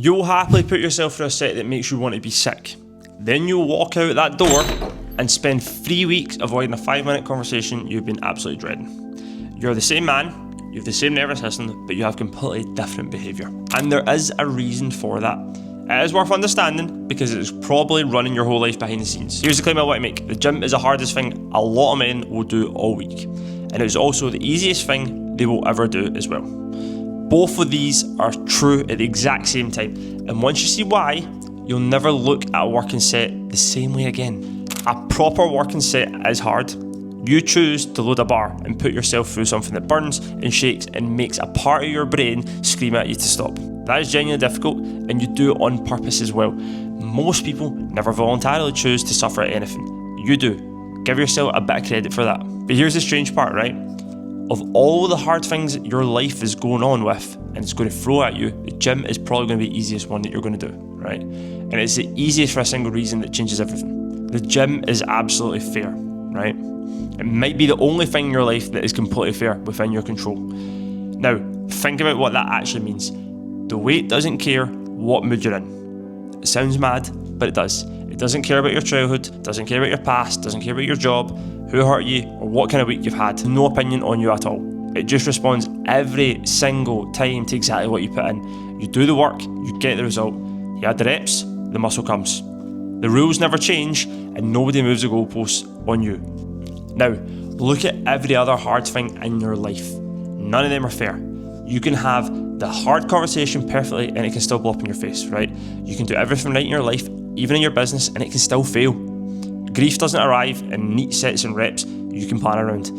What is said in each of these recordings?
You'll happily put yourself through a set that makes you want to be sick. Then you'll walk out that door and spend 3 weeks avoiding a 5-minute conversation you've been absolutely dreading. You're the same man, you have the same nervous system, but you have completely different behaviour. And there is a reason for that. It is worth understanding because it is probably running your whole life behind the scenes. Here's the claim I want to make. The gym is the hardest thing a lot of men will do all week. And it is also the easiest thing they will ever do as well. Both of these are true at the exact same time. And once you see why, you'll never look at a working set the same way again. A proper working set is hard. You choose to load a bar and put yourself through something that burns and shakes and makes a part of your brain scream at you to stop. That is genuinely difficult, and you do it on purpose as well. Most people never voluntarily choose to suffer at anything. You do. Give yourself a bit of credit for that. But here's the strange part, right? Of all the hard things your life is going on with and it's going to throw at you, the gym is probably going to be the easiest one that you're going to do, right? And it's the easiest for a single reason that changes everything. The gym is absolutely fair, right? It might be the only thing in your life that is completely fair within your control. Now, think about what that actually means. The weight doesn't care what mood you're in. It sounds mad, but it does. It doesn't care about your childhood, doesn't care about your past, doesn't care about your job, who hurt you, or what kind of week you've had. No opinion on you at all. It just responds every single time to exactly what you put in. You do the work, you get the result. You add the reps, the muscle comes. The rules never change, and nobody moves the goalposts on you. Now, look at every other hard thing in your life. None of them are fair. You can have the hard conversation perfectly and it can still blow up in your face, right? You can do everything right in your life, even in your business, and it can still fail. Grief doesn't arrive in neat sets and reps you can plan around.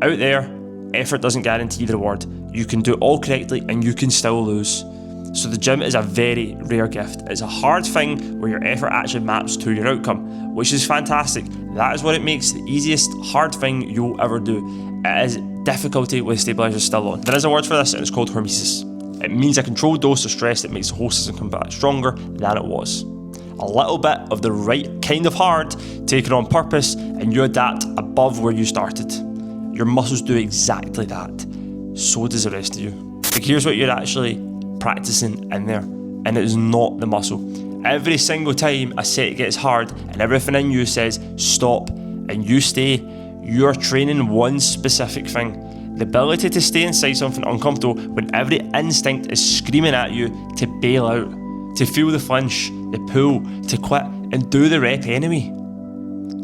Out there, effort doesn't guarantee the reward. You can do it all correctly and you can still lose. So the gym is a very rare gift. It's a hard thing where your effort actually maps to your outcome, which is fantastic. That is what it makes the easiest hard thing you'll ever do. It is difficulty with stabilizers still on. There is a word for this and it's called Hormesis. It means a controlled dose of stress that makes the whole system come back stronger than it was. A little bit of the right kind of hard taken on purpose and you adapt above where you started. Your muscles do exactly that. So does the rest of you. Like here's what you're actually practicing in there, and it is not the muscle. Every single time a set gets hard and everything in you says stop and you stay, you're training one specific thing. The ability to stay inside something uncomfortable when every instinct is screaming at you to bail out, to feel the flinch, the pull, to quit and do the rep anyway.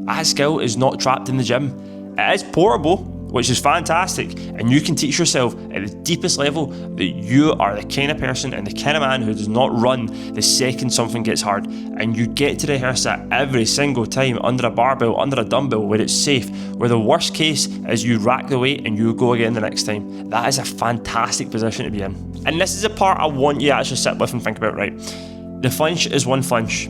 That skill is not trapped in the gym. It is portable, which is fantastic, and you can teach yourself at the deepest level that you are the kind of person and the kind of man who does not run the second something gets hard, and you get to rehearse that every single time under a barbell, under a dumbbell, where it's safe, where the worst case is you rack the weight and you go again the next time. That is a fantastic position to be in. And this is the part I want you to actually sit with and think about, right? The flinch is one flinch.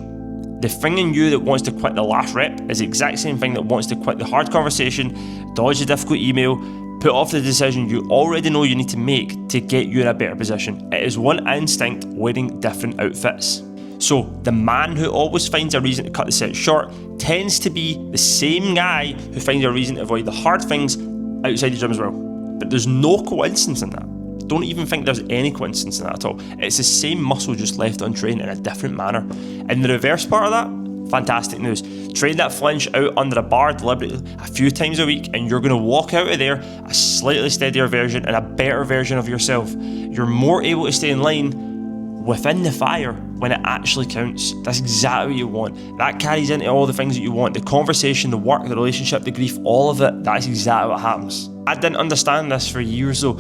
The thing in you that wants to quit the last rep is the exact same thing that wants to quit the hard conversation, dodge a difficult email, put off the decision you already know you need to make to get you in a better position. It is one instinct wearing different outfits. So the man who always finds a reason to cut the set short tends to be the same guy who finds a reason to avoid the hard things outside the gym as well. But there's no coincidence in that. Don't even think there's any coincidence in that at all. It's the same muscle just left untrained in a different manner. And the reverse part of that, fantastic news. Train that flinch out under a bar deliberately a few times a week and you're going to walk out of there a slightly steadier version and a better version of yourself. You're more able to stay in line within the fire when it actually counts. That's exactly what you want. That carries into all the things that you want. The conversation, the work, the relationship, the grief, all of it. That's exactly what happens. I didn't understand this for years though.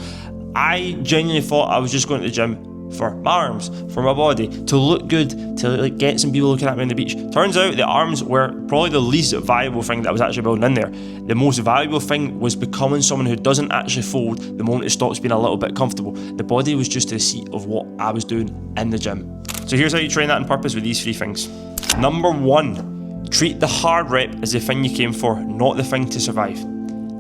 I genuinely thought I was just going to the gym for my arms, for my body, to look good, to get some people looking at me on the beach. Turns out the arms were probably the least valuable thing that I was actually building in there. The most valuable thing was becoming someone who doesn't actually fold the moment it stops being a little bit comfortable. The body was just a seat of what I was doing in the gym. So here's how you train that on purpose with these 3 things. Number 1, treat the hard rep as the thing you came for, not the thing to survive.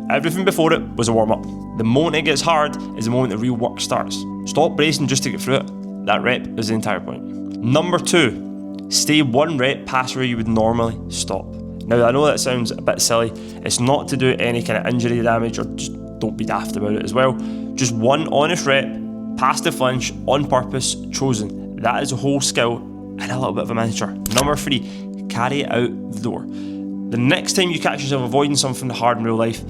Everything before it was a warm-up. The moment it gets hard is the moment the real work starts. Stop bracing just to get through it. That rep is the entire point. Number 2, stay 1 rep past where you would normally stop. Now I know that sounds a bit silly. It's not to do any kind of injury damage, or just don't be daft about it as well. Just 1 honest rep past the flinch on purpose, chosen. That is a whole skill and a little bit of a miniature. Number 3, carry it out the door. The next time you catch yourself avoiding something hard in real life,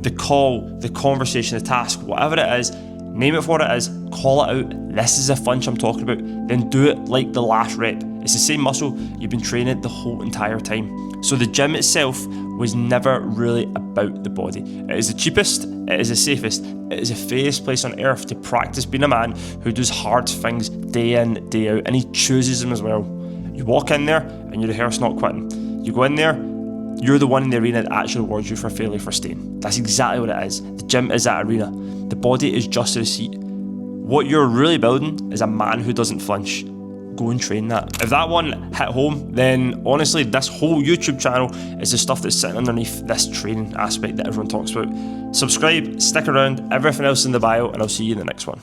the call, the conversation, the task, whatever it is, name it for what it is, call it out. This is a flinch I'm talking about. Then do it like the last rep. It's the same muscle, you've been training the whole entire time. So the gym itself was never really about the body. It is the cheapest, it is the safest, it is the fairest place on earth to practice being a man who does hard things day in, day out, and he chooses them as well. You walk in there and you rehearse not quitting. You go in there, you're the one in the arena that actually rewards you for failure for staying. That's exactly what it is. The gym is that arena. The body is just a seat. What you're really building is a man who doesn't flinch. Go and train that. If that one hit home, then honestly, this whole YouTube channel is the stuff that's sitting underneath this training aspect that everyone talks about. Subscribe, stick around, everything else in the bio, and I'll see you in the next one.